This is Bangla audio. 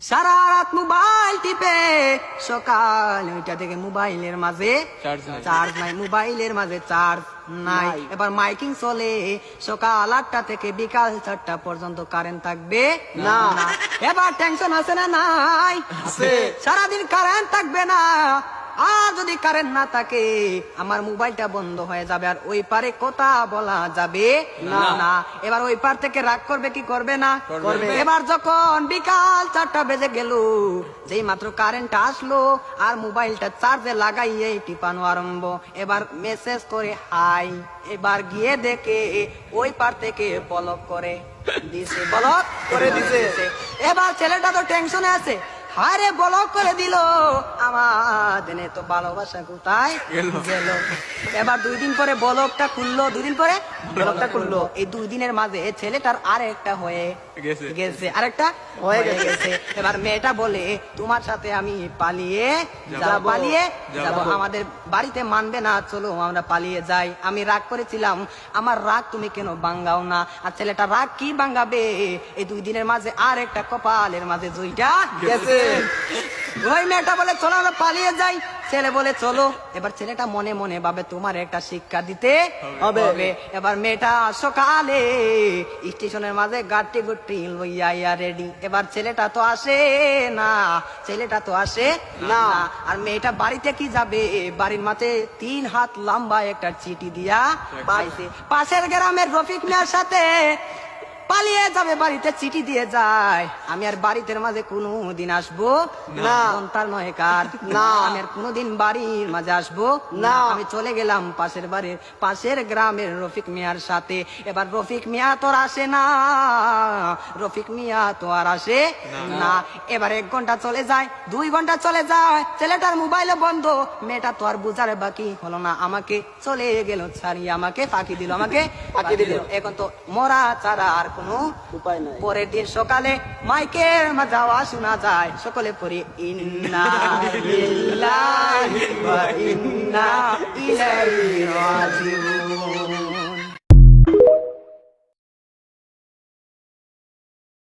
সারা রাত মোবাইল টিপে সকাল 9টা থেকে মোবাইলের মাঝে চার্জ নাই, মোবাইলের মাঝে চার্জ নাই। এবার মাইকিং চলে সকাল 8টা থেকে বিকাল 4টা পর্যন্ত কারেন্ট থাকবে না। এবার টেনশন আছে না নাই? সারাদিন কারেন্ট থাকবে না। আর যদি কারেন্ট না থাকে আমার মোবাইলটা বন্ধ হয়ে যাবে, আর ওই পারে কথা বলা যাবে না। এবার ওই পার থেকে রাগ করবে কি করবে না? করবে। এবার যখন বিকাল 4টা বেজে গেল, যেই মাত্র কারেন্ট আসলো আর মোবাইলটা চার্জে লাগাইয়ে টিপানো আরম্ভ। এবার মেসেজ করে হাই। এবার গিয়ে দেখে ওই পার থেকে ব্লক করে দিছে, ব্লক করে দিছে। এবার ছেলেটা তো টেনশনে আছে, আরে ব্লক করে দিল, আমাদের তো ভালোবাসা কোথায় গেল? এবার 2 দিন পরে ব্লকটা খুললো, 2 দিন পরে ব্লকটা খুললো। এই 2 দিনের মাঝে ছেলেটার আরেকটা হয়ে গেছে, আরেকটা হয়ে গেছে। এবার মেয়েটা বলে তোমার সাথে আমি পালিয়ে যাব, পালিয়ে যাব, আমাদের বাড়িতে মানবে না, চলো আমরা পালিয়ে যাই। আমি রাগ করেছিলাম, আমার রাগ তুমি কেন ভাঙ্গাও না? আর ছেলেটা রাগ কি ভাঙ্গাবে? এই 2 দিনের মাঝে আরেকটা কপালের মাঝে জুইটা গেছে। ওই মেয়েটা বলে চলো আমরা পালিয়ে যাই, ছেলে বলে চলো। এবার ছেলেটা মনে মনে ভাবে তোমার একটা শিক্ষা দিতে হবে। এবার মেয়েটা সকালে স্টেশনের মাঝে গাড়ি গুটি লইয়া রেডি। এবার ছেলেটা তো আসে না, ছেলেটা তো আসে না। আর মেয়েটা বাড়িতে কি যাবে? বাড়ির মাঝে 3 হাত লম্বা একটা চিঠি দিয়া পাইছে। পাশের গ্রামের রফিক মিয়ার সাথে পালিয়ে যাবে, বাড়িতে চিঠি দিয়ে যায়। আমি আর বাড়িতে মাঝে কোনোদিন আসবো না, তার নয় কার না, আমি আর কোনোদিন বাড়ির মাঝে আসবো না। আমি চলে গেলাম পাশের বাড়ির, পাশের গ্রামের রফিক মিয়ার সাথে। এবার রফিক মিয়া তো আর আসে না, রফিক মিয়া তো আর আসে না। এবার 1 ঘন্টা চলে যায়, 2 ঘন্টা চলে যায়, ছেলেটার মোবাইলে বন্ধ। মেয়েটা তো আর বুঝার বাকি হলো না, আমাকে চলে গেল ছাড়িয়ে, আমাকে ফাঁকি দিল, আমাকে ফাঁকি দিল। এখন তো মরা ছাড়া আর কোনো উপায় নাই। পরের দিন সকালে মাইকের মাঝে আওয়াজ শোনা যায়, সকলে পড়ি ইন্না লিল্লাহি ওয়া ইন্না ইলাইহি রাজিউন।